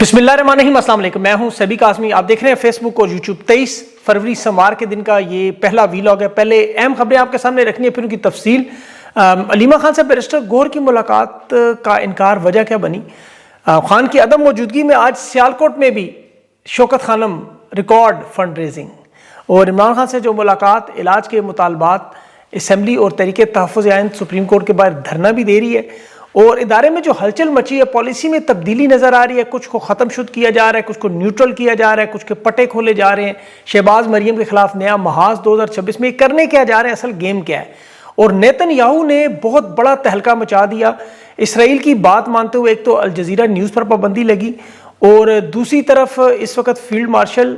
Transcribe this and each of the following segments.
بسم اللہ الرحمن الرحیم، السلام علیکم، میں ہوں سبی قاسمی، آپ دیکھ رہے ہیں فیس بک اور یوٹیوب۔ 23 فروری سوموار کے دن کا یہ پہلا ویلاگ ہے۔ پہلے اہم خبریں آپ کے سامنے رکھنی ہے، پھر ان کی تفصیل۔ علیمہ خان سے بیرسٹر گوہر کی ملاقات کا انکار، وجہ کیا بنی؟ خان کی عدم موجودگی میں آج سیالکوٹ میں بھی شوکت خانم ریکارڈ فنڈ ریزنگ، اور عمران خان سے جو ملاقات، علاج کے مطالبات، اسمبلی اور تحریک تحفظ آئین سپریم کورٹ کے باہر دھرنا بھی دے رہی ہے، اور ادارے میں جو ہلچل مچی ہے، پالیسی میں تبدیلی نظر آ رہی ہے، کچھ کو ختم شد کیا جا رہا ہے، کچھ کو نیوٹرل کیا جا رہا ہے، کچھ کے پٹے کھولے جا رہے ہیں۔ شہباز مریم کے خلاف نیا محاذ 2026 میں کرنے کیا جا رہے ہیں، اصل گیم کیا ہے؟ اور نیتن یاہو نے بہت بڑا تہلکہ مچا دیا۔ اسرائیل کی بات مانتے ہوئے ایک تو الجزیرہ نیوز پر پابندی لگی، اور دوسری طرف اس وقت فیلڈ مارشل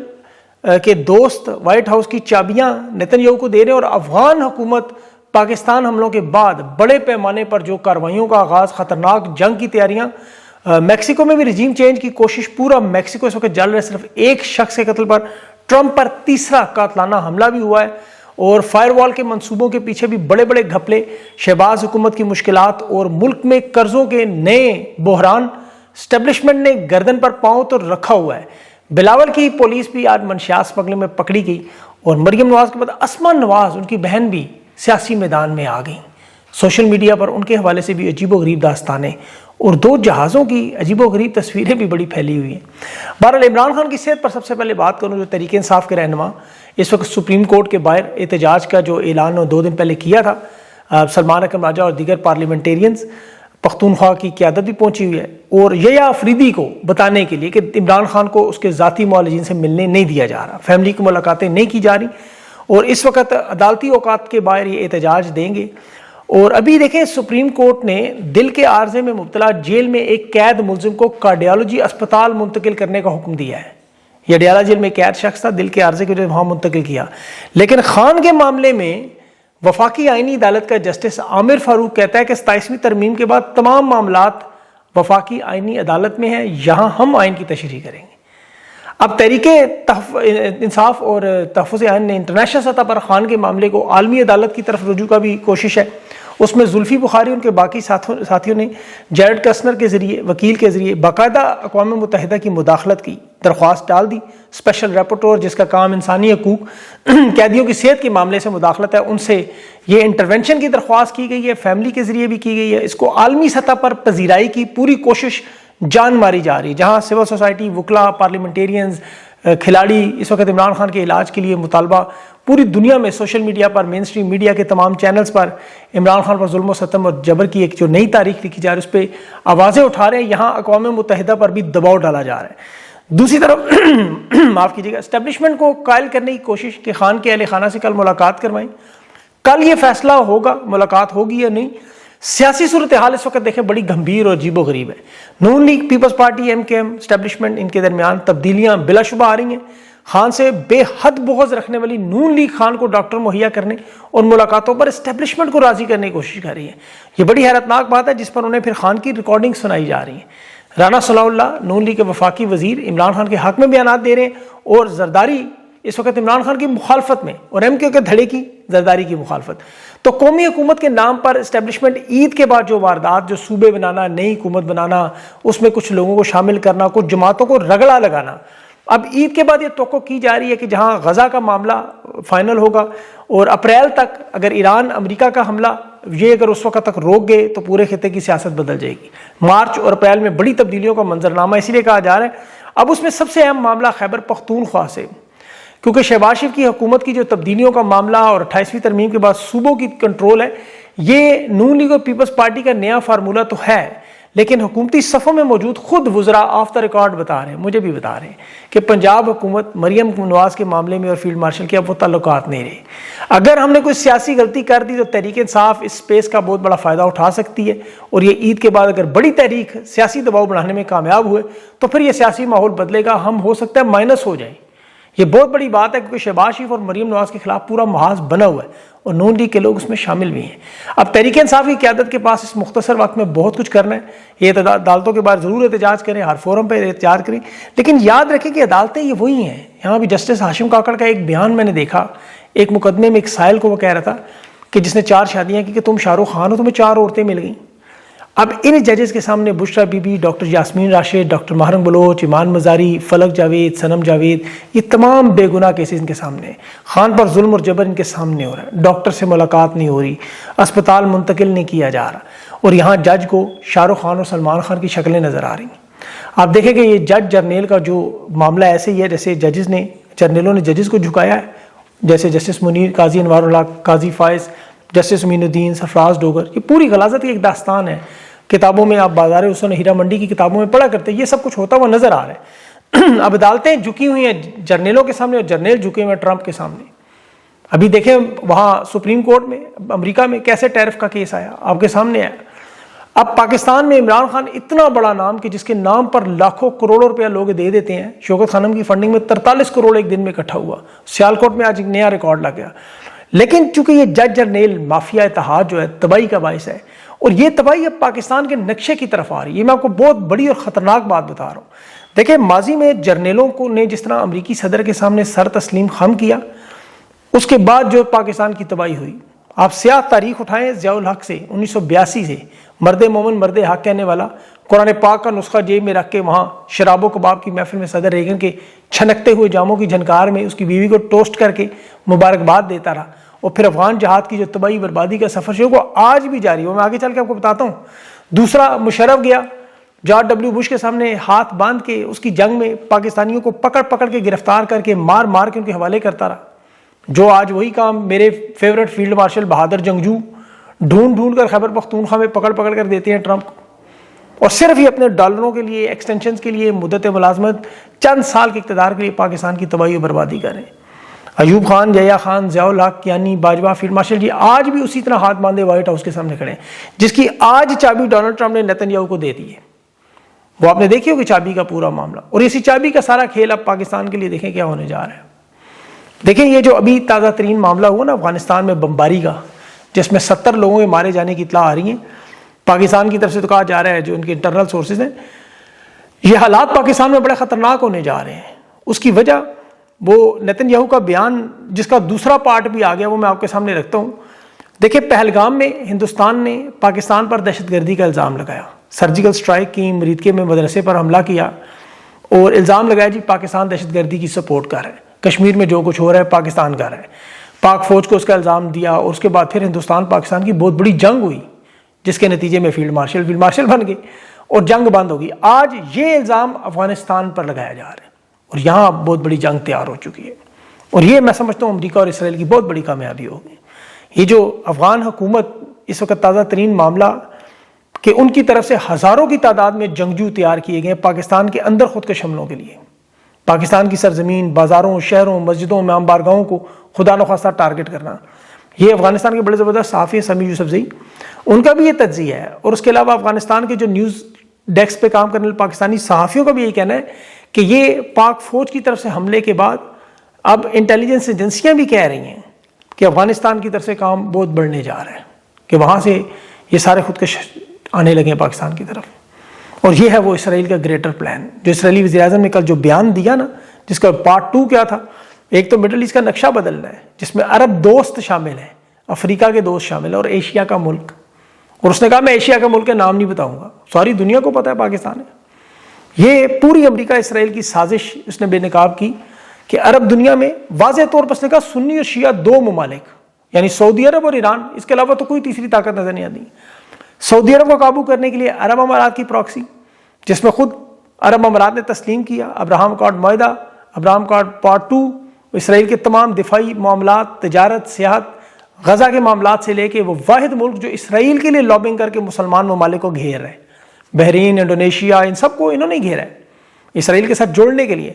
کے دوست وائٹ ہاؤس کی چابیاں نیتن یاہو کو دے رہے ہیں، اور افغان حکومت پاکستان حملوں کے بعد بڑے پیمانے پر جو کارروائیوں کا آغاز، خطرناک جنگ کی تیاریاں، میکسیکو میں بھی رجیم چینج کی کوشش، پورا میکسیکو اس وقت جل رہا ہے صرف ایک شخص کے قتل پر۔ ٹرمپ پر تیسرا قاتلانہ حملہ بھی ہوا ہے، اور فائر وال کے منصوبوں کے پیچھے بھی بڑے بڑے گھپلے، شہباز حکومت کی مشکلات اور ملک میں قرضوں کے نئے بحران۔ اسٹیبلشمنٹ نے گردن پر پاؤں تو رکھا ہوا ہے۔ بلاول کی پولیس بھی آج منشیات اسمگلنگ میں پکڑی گئی، اور مریم نواز کے بعد اسما نواز، ان کی بہن، بھی سیاسی میدان میں آ گئیں۔ سوشل میڈیا پر ان کے حوالے سے بھی عجیب و غریب داستانیں اور دو جہازوں کی عجیب و غریب تصویریں بھی بڑی پھیلی ہوئی ہیں۔ بہرحال عمران خان کی صحت پر سب سے پہلے بات کروں، جو تحریک انصاف کے رہنما اس وقت سپریم کورٹ کے باہر احتجاج کا جو اعلان 2 دن پہلے کیا تھا، سلمان اکرم راجہ اور دیگر پارلیمنٹیرینز، پختونخوا کی قیادت بھی پہنچی ہوئی ہے، اور یحییٰ آفریدی کو بتانے کے لیے کہ عمران خان کو اس کے ذاتی معالجین سے ملنے نہیں دیا جا رہا، فیملی کی ملاقاتیں نہیں کی جا رہی، اور اس وقت عدالتی اوقات کے باہر یہ احتجاج دیں گے۔ اور ابھی دیکھیں، سپریم کورٹ نے دل کے عارضے میں مبتلا جیل میں ایک قید ملزم کو کارڈیالوجی اسپتال منتقل کرنے کا حکم دیا ہے۔ یہ اڈیالہ جیل میں قید شخص تھا، دل کے عارضے کے وہاں منتقل کیا۔ لیکن خان کے معاملے میں وفاقی آئینی عدالت کا جسٹس عامر فاروق کہتا ہے کہ 27ویں ترمیم کے بعد تمام معاملات وفاقی آئینی عدالت میں ہیں، یہاں ہم آئین کی تشریح کریں گے۔ اب تحریک انصاف اور تحفظ آئین نے انٹرنیشنل سطح پر خان کے معاملے کو عالمی عدالت کی طرف رجوع کا بھی کوشش ہے۔ اس میں زلفی بخاری اور ان کے باقی ساتھیوں نے جیرڈ کسنر کے ذریعے، وکیل کے ذریعے، باقاعدہ اقوام متحدہ کی مداخلت کی درخواست ڈال دی۔ اسپیشل رپورٹر جس کا کام انسانی حقوق، قیدیوں کی صحت کے معاملے سے مداخلت ہے، ان سے یہ انٹرونشن کی درخواست کی گئی ہے، فیملی کے ذریعے بھی کی گئی ہے۔ اس کو عالمی سطح پر پذیرائی کی پوری کوشش جان ماری جا رہی ہے، جہاں سول سوسائٹی، وکلا، پارلیمنٹیرینز، کھلاڑی اس وقت عمران خان کے علاج کے لیے مطالبہ پوری دنیا میں، سوشل میڈیا پر، مین سٹریم میڈیا کے تمام چینلز پر عمران خان پر ظلم و ستم اور جبر کی ایک جو نئی تاریخ لکھی جا رہی ہے، اس پہ آوازیں اٹھا رہے ہیں۔ یہاں اقوام متحدہ پر بھی دباؤ ڈالا جا رہا ہے۔ دوسری طرف معاف کیجیے گا، اسٹیبلشمنٹ کو قائل کرنے کی کوشش کہ خان کے اہل خانہ سے کل ملاقات کروائیں۔ کل یہ فیصلہ ہوگا ملاقات ہوگی یا نہیں۔ سیاسی صورتحال اس وقت دیکھیں بڑی گمبھیر اور عجیب و غریب ہے۔ نون لیگ، پیپلز پارٹی، ایم کے ایم، اسٹیبلشمنٹ، ان کے درمیان تبدیلیاں بلا شبہ آ رہی ہیں۔ خان سے بے حد بغض رکھنے والی نون لیگ خان کو ڈاکٹر مہیا کرنے اور ملاقاتوں پر اسٹیبلشمنٹ کو راضی کرنے کی کوشش کر رہی ہے۔ یہ بڑی حیرتناک بات ہے، جس پر انہیں پھر خان کی ریکارڈنگ سنائی جا رہی ہے۔ رانا صلاح اللہ، نون لیگ کے وفاقی وزیر، عمران خان کے حق میں بیانات دے رہے ہیں، اور زرداری اس وقت عمران خان کی مخالفت میں، اور ایم کیو کے دھڑے کی، زرداری کی مخالفت۔ تو قومی حکومت کے نام پر اسٹیبلشمنٹ عید کے بعد جو واردات، جو صوبے بنانا، نئی حکومت بنانا، اس میں کچھ لوگوں کو شامل کرنا، کچھ جماعتوں کو رگڑا لگانا، اب عید کے بعد یہ توقع کی جا رہی ہے کہ جہاں غزہ کا معاملہ فائنل ہوگا، اور اپریل تک اگر ایران امریکہ کا حملہ یہ اگر اس وقت تک روک گئے تو پورے خطے کی سیاست بدل جائے گی۔ مارچ اور اپریل میں بڑی تبدیلیوں کا منظرنامہ اسی لیے کہا جا رہا ہے۔ اب اس میں سب سے اہم معاملہ خیبر پختونخوا سے، کیونکہ شہباز شریف کی حکومت کی جو تبدیلیوں کا معاملہ اور 28ویں ترمیم کے بعد صوبوں کی کنٹرول ہے، یہ نون لیگ اور پیپلز پارٹی کا نیا فارمولہ تو ہے، لیکن حکومتی صفوں میں موجود خود وزراء آف دا ریکارڈ بتا رہے ہیں، مجھے بھی بتا رہے ہیں کہ پنجاب حکومت مریم نواز کے معاملے میں اور فیلڈ مارشل کے اب وہ تعلقات نہیں رہے۔ اگر ہم نے کوئی سیاسی غلطی کر دی تو تحریک انصاف اس سپیس کا بہت بڑا فائدہ اٹھا سکتی ہے، اور یہ عید کے بعد اگر بڑی تحریک سیاسی دباؤ بڑھانے میں کامیاب ہوئے تو پھر یہ سیاسی ماحول بدلے گا، ہم ہو سکتا ہے مائنس ہو جائیں۔ یہ بہت بڑی بات ہے، کیونکہ شہباز شریف اور مریم نواز کے خلاف پورا محاذ بنا ہوا ہے، اور نون لیگ کے لوگ اس میں شامل بھی ہیں۔ اب تحریک انصاف کی قیادت کے پاس اس مختصر وقت میں بہت کچھ کرنا ہے۔ یہ عدالتوں کے باہر ضرور احتجاج کریں، ہر فورم پہ احتجاج کریں، لیکن یاد رکھیں کہ عدالتیں یہ وہی ہیں۔ یہاں بھی جسٹس ہاشم کاکڑ کا ایک بیان میں نے دیکھا، ایک مقدمے میں ایک سائل کو وہ کہہ رہا تھا کہ جس نے 4 شادیاں کی کہ تم شاہ رخ خان ہو، تمہیں 4 عورتیں مل گئیں۔ اب ان ججز کے سامنے Bushra Bibi, doctor Yasmin Rashid, doctor Muharram Baloch, Imaan Mazari, فلک جاوید، صنم جاوید، یہ تمام بے گناہ کیسز ان کے سامنے ہیں۔ خان پر ظلم اور جبر ان کے سامنے ہو رہا ہے، ڈاکٹر سے ملاقات نہیں ہو رہی، اسپتال منتقل نہیں کیا جا رہا، اور یہاں جج کو شاہ رخ خان اور سلمان خان کی شکلیں نظر آ رہی ہیں۔ آپ دیکھیں کہ یہ جج جرنیل کا جو معاملہ ایسے ہی ہے جیسے جرنیلوں نے ججز کو جھکایا ہے، جیسے جسٹس منیر، قاضی انوار اللہ، قاضی فائز، جسٹس امین الدین، سرفراز ڈوگر، یہ پوری غلاظت کی ایک داستان ہے۔ کتابوں میں آپ بازار حسن ہیرا منڈی کی کتابوں میں پڑھا کرتے ہیں، یہ سب کچھ ہوتا ہوا نظر آ رہا ہے۔ اب عدالتیں جھکی ہوئی ہیں جرنیلوں کے سامنے اور جرنیل جھکے ہوئے ہیں ٹرمپ کے سامنے۔ ابھی دیکھیں وہاں سپریم کورٹ میں امریکہ میں کیسے ٹیرف کا کیس آیا، آپ کے سامنے آیا۔ اب پاکستان میں عمران خان اتنا بڑا نام کہ جس کے نام پر لاکھوں کروڑوں روپیہ لوگ دے دیتے ہیں، شوکت خانم کی فنڈنگ میں 43 کروڑ ایک دن میں اکٹھا ہوا، سیالکوٹ میں آج ایک نیا ریکارڈ لگ گیا۔ لیکن چونکہ یہ جج جرنیل مافیا اتحاد جو ہے تباہی کا باعث ہے، اور یہ تباہی اب پاکستان کے نقشے کی طرف آ رہی ہے۔ یہ میں آپ کو بہت بڑی اور خطرناک بات بتا رہا ہوں۔ دیکھیں ماضی میں جرنیلوں کو نے جس طرح امریکی صدر کے سامنے سر تسلیم خم کیا، اس کے بعد جو پاکستان کی تباہی ہوئی، آپ سیاہ تاریخ اٹھائیں ضیاء الحق سے 1982 سے، مرد مومن مرد حق کہنے والا، قرآن پاک کا نسخہ جیب میں رکھ کے وہاں شراب و کباب کی محفل میں صدر ریگن کے چھنکتے ہوئے جاموں کی جھنکار میں اس کی بیوی کو ٹوسٹ کر کے مبارکباد دیتا رہا، اور پھر افغان جہاد کی جو تباہی بربادی کا سفر شروع ہوا آج بھی جاری ہو، میں آگے چل کے آپ کو بتاتا ہوں۔ دوسرا مشرف گیا جارج ڈبلیو بش کے سامنے ہاتھ باندھ کے اس کی جنگ میں پاکستانیوں کو پکڑ پکڑ کے گرفتار کر کے مار مار کے ان کے حوالے کرتا رہا، جو آج وہی کام میرے فیورٹ فیلڈ مارشل بہادر جنگجو ڈھونڈ ڈھونڈ کر خیبر پختونخوا میں پکڑ پکڑ کر دیتے ہیں ٹرمپ، اور صرف یہ اپنے ڈالروں کے لیے، ایکسٹینشنز کے لیے، مدت ملازمت، چند سال کے اقتدار کے لیے پاکستان کی تباہی و بربادی کر رہے ہیں۔ ایوب خان، یحییٰ خان، ضیاء الحق، یعنی باجوہ، فیلڈ مارشل جی آج بھی اسی طرح ہاتھ باندھے وائٹ ہاؤس کے سامنے کھڑے ہیں، جس کی آج چابی ڈونلڈ ٹرمپ نے نیتن یاہو کو دے دی ہے۔ وہ آپ نے دیکھی ہوگی چابی کا پورا معاملہ، اور اسی چابی کا سارا کھیل اب پاکستان کے لیے دیکھیں کیا ہونے جا رہا ہے۔ دیکھیں یہ جو ابھی تازہ ترین معاملہ ہوا نا افغانستان میں بمباری کا، جس میں 70 لوگوں کے مارے جانے کی اطلاع آ رہی ہیں پاکستان کی طرف سے، تو کہا جا رہا ہے جو ان کے انٹرنل سورسز ہیں، یہ حالات پاکستان میں بڑے خطرناک ہونے جا رہے ہیں۔ اس کی وجہ وہ نیتن یاہو کا بیان جس کا دوسرا پارٹ بھی آ گیا، وہ میں آپ کے سامنے رکھتا ہوں۔ دیکھیں پہلگام میں ہندوستان نے پاکستان پر دہشت گردی کا الزام لگایا، سرجیکل سٹرائک کی، مریدکے میں مدرسے پر حملہ کیا، اور الزام لگایا جی پاکستان دہشت گردی کی سپورٹ کر رہا ہے، کشمیر میں جو کچھ ہو رہا ہے پاکستان کر رہا ہے، پاک فوج کو اس کا الزام دیا، اور اس کے بعد پھر ہندوستان پاکستان کی بہت بڑی جنگ ہوئی، جس کے نتیجے میں فیلڈ مارشل بن گئے اور جنگ بند ہوگی۔ آج یہ الزام افغانستان پر لگایا جا رہا ہے، اور یہاں بہت بڑی جنگ تیار ہو چکی ہے، اور یہ میں سمجھتا ہوں امریکہ اور اسرائیل کی بہت بڑی کامیابی ہوگی۔ یہ جو افغان حکومت اس وقت تازہ ترین معاملہ کہ ان کی طرف سے ہزاروں کی تعداد میں جنگجو تیار کیے گئے پاکستان کے اندر خودکش حملوں کے لیے، پاکستان کی سرزمین، بازاروں، شہروں، مسجدوں، امام بارگاہوں کو خدا نخواستہ ٹارگٹ کرنا، یہ افغانستان کے بڑے زبردست صحافی سمیع یوسفزئی، ان کا بھی یہ تجزیہ ہے، اور اس کے علاوہ افغانستان کے جو نیوز ڈیسک پہ کام کرنے والے پاکستانی صحافیوں کا بھی یہی کہنا ہے کہ یہ پاک فوج کی طرف سے حملے کے بعد اب انٹیلیجنس ایجنسیاں بھی کہہ رہی ہیں کہ افغانستان کی طرف سے کام بہت بڑھنے جا رہا ہے، کہ وہاں سے یہ سارے خودکش آنے لگے ہیں پاکستان کی طرف۔ اور یہ ہے وہ اسرائیل کا گریٹر پلان، جو اسرائیلی وزیر اعظم نے کل جو بیان دیا نا، جس کا پارٹ 2 کیا تھا، ایک تو مڈل ایسٹ کا نقشہ بدلنا ہے جس میں عرب دوست شامل ہیں، افریقہ کے دوست شامل ہیں، اور ایشیا کا ملک، اور اس نے کہا میں ایشیا کے ملک کے نام نہیں بتاؤں گا، ساری دنیا کو پتہ ہے پاکستان ہے۔ یہ پوری امریکہ اسرائیل کی سازش اس نے بے نقاب کی کہ عرب دنیا میں واضح طور پر اس نے کہا سنی اور شیعہ 2 ممالک، یعنی سعودی عرب اور ایران، اس کے علاوہ تو کوئی تیسری طاقت نظر نہیں آتی۔ سعودی عرب کو قابو کرنے کے لیے عرب امارات کی پراکسی، جس میں خود عرب امارات نے تسلیم کیا ابراہم اکارڈ معاہدہ، ابراہم اکارڈ پارٹ 2، اسرائیل کے تمام دفاعی معاملات، تجارت، سیاحت، غزہ کے معاملات سے لے کے وہ واحد ملک جو اسرائیل کے لیے لابنگ کر کے مسلمان ممالک کو گھیر رہے ہیں، بحرین، انڈونیشیا، ان سب کو انہوں نے گھیرا ہے اسرائیل کے ساتھ جوڑنے کے لیے۔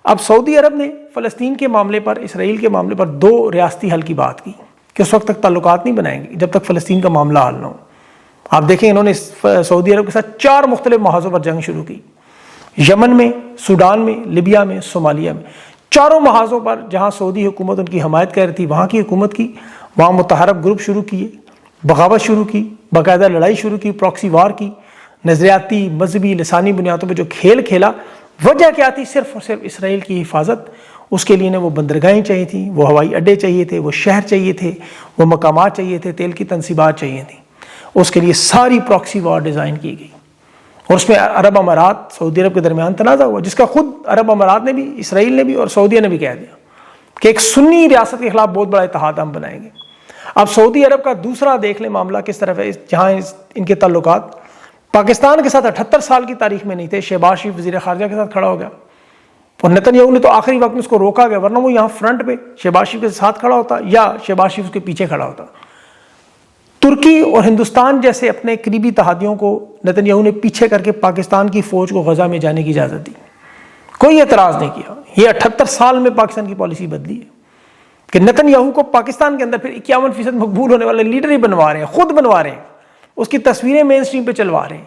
اب سعودی عرب نے فلسطین کے معاملے پر، اسرائیل کے معاملے پر 2 ریاستی حل کی بات کی کہ اس وقت تک تعلقات نہیں بنائیں گے جب تک فلسطین کا معاملہ حل نہ ہو۔ آپ دیکھیں انہوں نے سعودی عرب کے ساتھ 4 مختلف محاذوں پر جنگ شروع کی، یمن میں، سوڈان میں، لیبیا میں، صومالیہ میں، چاروں محاذوں پر جہاں سعودی حکومت ان کی حمایت کر رہی تھی وہاں کی حکومت کی، وہاں متحرک گروپ شروع کیے، بغاوت شروع کی، باقاعدہ لڑائی شروع کی، پراکسی وار کی، نظریاتی، مذہبی، لسانی بنیادوں پہ جو کھیل کھیلا۔ وجہ کیا تھی؟ صرف اور صرف اسرائیل کی حفاظت۔ اس کے لیے وہ بندرگاہیں چاہیے تھیں، وہ ہوائی اڈے چاہیے تھے، وہ شہر چاہیے تھے، وہ مقامات چاہیے تھے، تیل کی تنصیبات چاہیے تھیں، اس کے لیے ساری پراکسی وار ڈیزائن کی گئی، اور اس میں عرب امارات سعودی عرب کے درمیان تنازع ہوا، جس کا خود عرب امارات نے بھی، اسرائیل نے بھی اور سعودیہ نے بھی کہہ دیا کہ ایک سنی ریاست کے خلاف بہت بڑا اتحاد ہم بنائیں گے۔ اب سعودی عرب کا دوسرا دیکھ لیں معاملہ کس طرف ہے، جہاں ان کے تعلقات پاکستان کے ساتھ 78 سال کی تاریخ میں نہیں تھے۔ شہباز شریف وزیر خارجہ کے ساتھ کھڑا ہو گیا، اور نتن یاہو نے تو آخری وقت میں اس کو روکا گیا، ورنہ وہ یہاں فرنٹ پہ شہباز شریف کے ساتھ کھڑا ہوتا یا شہباز شریف اس کے پیچھے کھڑا ہوتا۔ ترکی اور ہندوستان جیسے اپنے قریبی اتحادیوں کو نتن یاہو نے پیچھے کر کے پاکستان کی فوج کو غزہ میں جانے کی اجازت دی، کوئی اعتراض نہیں کیا۔ یہ 78 سال میں پاکستان کی پالیسی بدلی ہے کہ نتن یاہو کو پاکستان کے اندر پھر 51% مقبول ہونے والے لیڈر ہی بنوا رہے ہیں، خود بنوا رہے ہیں، اس کی تصویریں مین سٹریم پہ چلوا رہے ہیں۔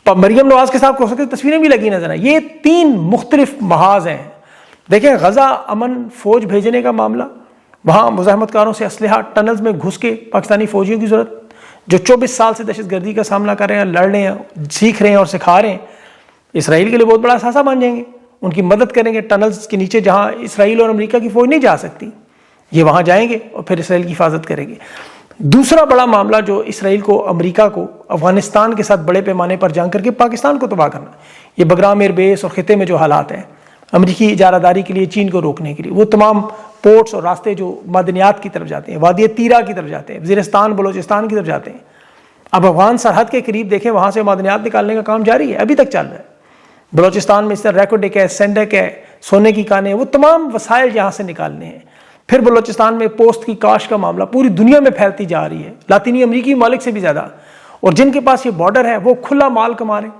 مریم نواز کے ساتھ کو سکتے تصویریں بھی لگی نظر آئیں۔ یہ 3 مختلف محاذ ہیں۔ دیکھیں، غزہ امن فوج بھیجنے کا معاملہ، وہاں مزاحمت کاروں سے اسلحہ ٹنلز میں گھس کے پاکستانی فوجیوں کی ضرورت، جو 24 سال سے دہشت گردی کا سامنا کر رہے ہیں، لڑ رہے ہیں، سیکھ رہے ہیں اور سکھا رہے ہیں، اسرائیل کے لیے بہت بڑا اثاثہ بن جائیں گے، ان کی مدد کریں گے ٹنلز کے نیچے جہاں اسرائیل اور امریکہ کی فوج نہیں جا سکتی، یہ وہاں جائیں گے اور پھر اسرائیل کی حفاظت کریں گے۔ دوسرا بڑا معاملہ جو اسرائیل کو، امریکہ کو افغانستان کے ساتھ بڑے پیمانے پر جنگ کر کے پاکستان کو تباہ کرنا، یہ بگرام ایئر بیس اور خطے میں جو حالات ہیں امریکی اجارہ داری کے لیے، چین کو روکنے کے لیے، وہ تمام پورٹس اور راستے جو معدنیات کی طرف جاتے ہیں، وادی تیرا کی طرف جاتے ہیں، وزیرستان بلوچستان کی طرف جاتے ہیں، اب افغان سرحد کے قریب دیکھیں وہاں سے معدنیات نکالنے کا کام جاری ہے، ابھی تک چل رہا ہے۔ بلوچستان میں اس طرح ریکوڈک ہے، سینڈک ہے، سونے کی کانیں، وہ تمام وسائل یہاں سے نکالنے ہیں۔ پھر بلوچستان میں پوسٹ کی کاشت کا معاملہ پوری دنیا میں پھیلتی جا رہی ہے، لاطینی امریکی ممالک سے بھی زیادہ، اور جن کے پاس یہ بارڈر ہے وہ کھلا مال کما رہے ہیں۔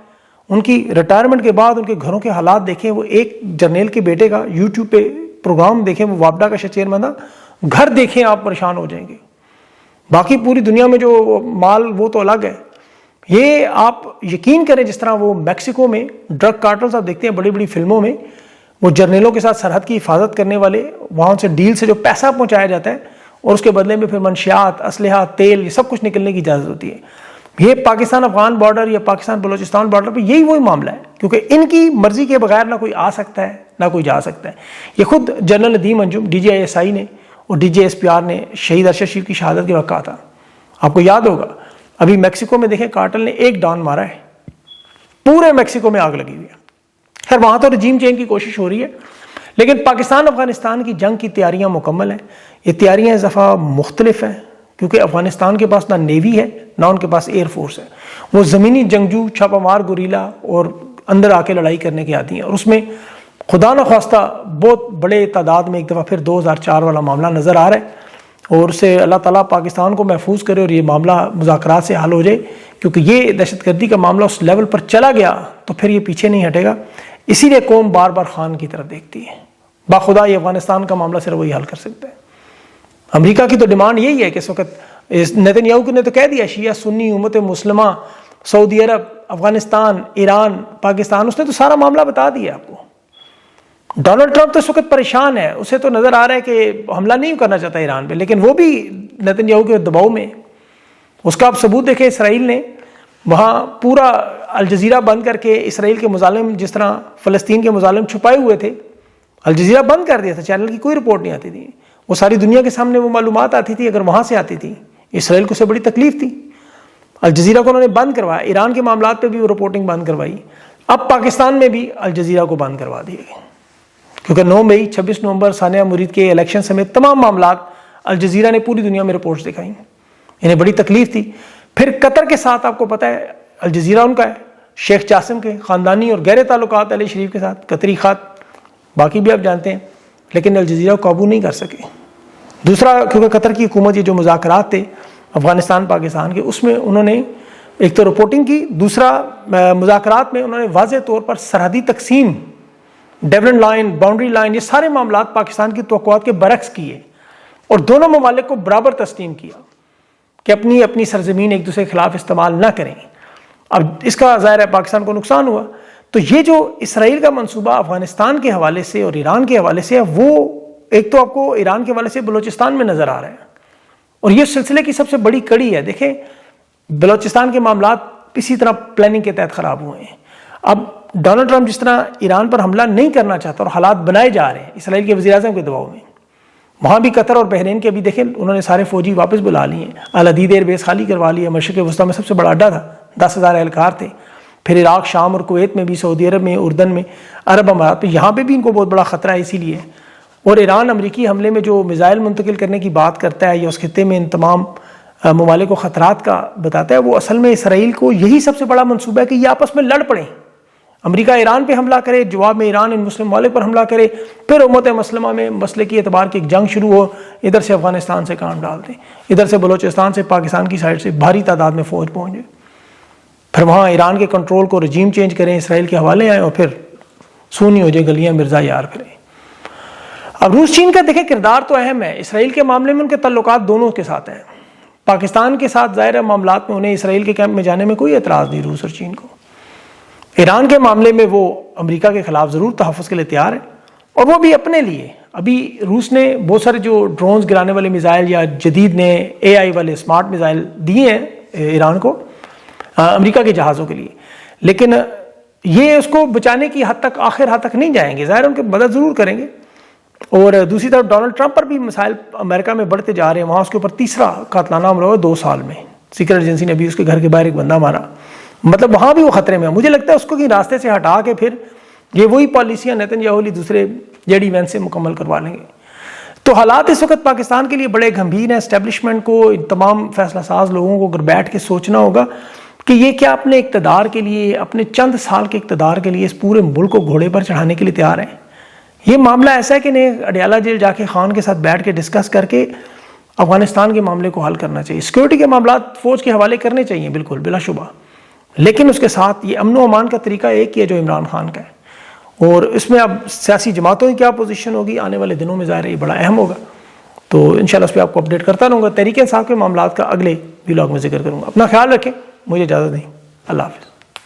ان کی ریٹائرمنٹ کے بعد ان کے گھروں کے حالات دیکھیں، وہ ایک جرنیل کے بیٹے کا یوٹیوب پہ پروگرام دیکھیں، وہ وابڈا کا چیئرمین تھا، گھر دیکھیں آپ پریشان ہو جائیں گے۔ باقی پوری دنیا میں جو مال وہ تو الگ ہے۔ یہ آپ یقین کریں، جس طرح وہ میکسیکو میں ڈرگ کارٹلز آپ دیکھتے ہیں بڑی بڑی فلموں میں، وہ جرنیلوں کے ساتھ سرحد کی حفاظت کرنے والے، وہاں سے ڈیل سے جو پیسہ پہنچایا جاتا ہے اور اس کے بدلے میں پھر منشیات، اسلحہ، تیل، یہ سب کچھ نکلنے کی اجازت ہوتی ہے۔ یہ پاکستان افغان بارڈر یا پاکستان بلوچستان بارڈر پہ یہی وہی معاملہ ہے، کیونکہ ان کی مرضی کے بغیر نہ کوئی آ سکتا ہے نہ کوئی جا سکتا ہے۔ یہ خود جنرل ندیم انجم DGISI نے اور DGSPR نے شہید ارشد شریف کی شہادت کے وقت کہا تھا، آپ کو یاد ہوگا، ابھی میکسیکو میں دیکھیں کارٹل نے ایک ڈان مارا ہے، پورے میکسیکو میں آگ لگی ہوئی ہے۔ خیر وہاں تو رجیم چینج کی کوشش ہو رہی ہے، لیکن پاکستان افغانستان کی جنگ کی تیاریاں مکمل ہیں۔ یہ تیاریاں اس دفعہ مختلف ہیں، کیونکہ افغانستان کے پاس نہ نیوی ہے نہ ان کے پاس ایئر فورس ہے، وہ زمینی جنگجو، چھاپہ مار گوریلا اور اندر آ کے لڑائی کرنے کے عادی ہیں، اور اس میں خدا نخواستہ بہت بڑے تعداد میں ایک دفعہ پھر 2004 والا معاملہ نظر آ رہا ہے، اور اسے اللہ تعالیٰ پاکستان کو محفوظ کرے اور یہ معاملہ مذاکرات سے حل ہو جائے، کیونکہ یہ دہشت گردی کا معاملہ اس لیول پر چلا گیا تو پھر یہ پیچھے نہیں ہٹے گا۔ اسی لیے قوم بار بار خان کی طرف دیکھتی ہے۔ باخدا یہ افغانستان کا معاملہ صرف وہی حل کر سکتا ہے۔ امریکہ کی تو ڈیمانڈ یہی ہے کہ اس وقت نتن یاہو نے تو کہہ دیا، شیعہ سنی امت مسلمہ، سعودی عرب، افغانستان، ایران، پاکستان، اس نے تو سارا معاملہ بتا دیا آپ کو۔ ڈونلڈ ٹرمپ تو اس وقت پریشان ہے، اسے تو نظر آ رہا ہے کہ حملہ نہیں کرنا چاہتا ایران پہ، لیکن وہ بھی نتن یاہو کے دباؤ میں۔ اس کا آپ ثبوت دیکھیں، اسرائیل نے وہاں پورا الجزیرہ بند کر کے اسرائیل کے مظالم، جس طرح فلسطین کے مظالم چھپائے ہوئے تھے، الجزیرہ بند کر دیا تھا، چینل کی کوئی رپورٹ نہیں آتی تھی، وہ ساری دنیا کے سامنے وہ معلومات آتی تھی، اگر وہاں سے آتی تھی اسرائیل کو سے بڑی تکلیف تھی۔ الجزیرہ کو انہوں نے بند کروایا، ایران کے معاملات پہ بھی وہ رپورٹنگ بند کروائی، اب پاکستان میں بھی الجزیرہ کو بند کروا دیے گئے، کیونکہ 9 مئی 26 نومبر ثانیہ مرید کے الیکشن سمیت تمام معاملات الجزیرہ نے پوری دنیا میں رپورٹس دکھائیں، انہیں بڑی تکلیف تھی۔ پھر قطر کے ساتھ آپ کو پتہ ہے الجزیرہ ان کا ہے، شیخ جاسم کے خاندانی اور گہرے تعلقات علیہ شریف کے ساتھ، قطری خات، باقی بھی آپ جانتے ہیں، لیکن الجزیرہ کو قابو نہیں کر سکے۔ دوسرا، کیونکہ قطر کی حکومت یہ جو مذاکرات تھے افغانستان پاکستان کے، اس میں انہوں نے ایک تو رپورٹنگ کی، دوسرا مذاکرات میں انہوں نے واضح طور پر سرحدی تقسیم، ڈیولپمنٹ لائن، باؤنڈری لائن، یہ سارے معاملات پاکستان کی توقعات کے برعکس کیے، اور دونوں ممالک کو برابر تسلیم کیا کہ اپنی سرزمین ایک دوسرے کے خلاف استعمال نہ کریں۔ اب اس کا ظاہر ہے پاکستان کو نقصان ہوا، تو یہ جو اسرائیل کا منصوبہ افغانستان کے حوالے سے اور ایران کے حوالے سے ہے، وہ ایک تو آپ کو ایران کے حوالے سے بلوچستان میں نظر آ رہا ہے، اور یہ سلسلے کی سب سے بڑی کڑی ہے۔ دیکھیں بلوچستان کے معاملات اسی طرح پلاننگ کے تحت خراب ہوئے ہیں۔ اب ڈونلڈ ٹرمپ جس طرح ایران پر حملہ نہیں کرنا چاہتا اور حالات بنائے جا رہے ہیں اسرائیل کے وزیر اعظم کے دباؤ میں، وہاں بھی قطر اور بحرین کے ابھی دیکھیں انہوں نے سارے فوجی واپس بلا لیے ہیں، الحدیدہ ایئر بیس خالی کروا لی ہے، مشرق وسطیٰ میں سب سے بڑا اڈا تھا، 10,000 اہلکار تھے، پھر عراق، شام اور کویت میں بھی، سعودی عرب میں، اردن میں، عرب امارات میں، یہاں پہ بھی ان کو بہت بڑا خطرہ ہے اسی لیے۔ اور ایران امریکی حملے میں جو میزائل منتقل کرنے کی بات کرتا ہے یا اس خطے میں ان تمام ممالک کو خطرات کا بتاتا ہے، وہ اصل میں اسرائیل کو یہی سب سے بڑا منصوبہ ہے کہ یہ آپس میں لڑ پڑیں، امریکہ ایران پہ حملہ کرے، جواب میں ایران ان مسلم ممالک پر حملہ کرے، پھر امت مسلمہ میں مسئلے کی اعتبار کی ایک جنگ شروع ہو، ادھر سے افغانستان سے کام ڈال دیں، ادھر سے بلوچستان سے پاکستان کی سائڈ سے بھاری تعداد میں فوج پہنچ جائے، پھر وہاں ایران کے کنٹرول کو رجیم چینج کریں، اسرائیل کے حوالے آئیں اور پھر سونی ہو جائے گلیاں مرزا یار پھریں۔ اب روس چین کا دیکھیں کردار تو اہم ہے، اسرائیل کے معاملے میں ان کے تعلقات دونوں کے ساتھ ہیں، پاکستان کے ساتھ ظاہر ہے معاملات میں انہیں اسرائیل کے کیمپ میں جانے میں کوئی اعتراض نہیں روس اور چین کو، ایران کے معاملے میں وہ امریکہ کے خلاف ضرور تحفظ کے لیے تیار ہے، اور وہ بھی اپنے لیے۔ ابھی روس نے بہت سارے جو ڈرونز گرانے والے میزائل یا جدید نے AI والے اسمارٹ میزائل دیے ہیں ایران کو امریکہ کے جہازوں کے لیے، لیکن یہ اس کو بچانے کی حد تک آخر حد تک نہیں جائیں گے، ظاہر ان کی مدد ضرور کریں گے۔ اور دوسری طرف ڈونلڈ ٹرمپ پر بھی مسائل امریکہ میں بڑھتے جا رہے ہیں، وہاں اس کے اوپر تیسرا قاتلانہ حملہ ہوا 2 سال میں، سیکرٹ ایجنسی نے ابھی اس کے گھر کے باہر ایک بندہ مارا، مطلب وہاں بھی وہ خطرے میں ہے۔ مجھے لگتا ہے اس کو کہیں راستے سے ہٹا کے پھر یہ وہی پالیسیاں نیتن یاہو دوسرے JD وینس سے مکمل کروا لیں گے۔ تو حالات اس وقت پاکستان کے لیے بڑے گھمبیر ہیں، اسٹیبلشمنٹ کو، تمام فیصلہ ساز لوگوں کو اگر بیٹھ کے سوچنا ہوگا کہ یہ کیا اپنے اقتدار کے لیے، اپنے چند سال کے اقتدار کے لیے اس پورے ملک کو گھوڑے پر چڑھانے کے لیے تیار ہیں۔ یہ معاملہ ایسا ہے کہ انہیں اڈیالہ جیل جا کے خان کے ساتھ بیٹھ کے ڈسکس کر کے افغانستان کے معاملے کو حل کرنا چاہیے، سیکورٹی کے معاملات فوج کے حوالے کرنے چاہیے بالکل بلا شبہ، لیکن اس کے ساتھ یہ امن و امان کا طریقہ ایک ہی ہے جو عمران خان کا ہے، اور اس میں اب سیاسی جماعتوں کی کیا پوزیشن ہوگی آنے والے دنوں میں ظاہر ہے یہ بڑا اہم ہوگا، تو انشاءاللہ اس پہ آپ کو اپڈیٹ کرتا رہوں گا۔ تحریک انصاف کے معاملات کا اگلے ولاگ میں ذکر کروں گا۔ اپنا خیال رکھیں، مجھے اجازت دیں، اللہ حافظ۔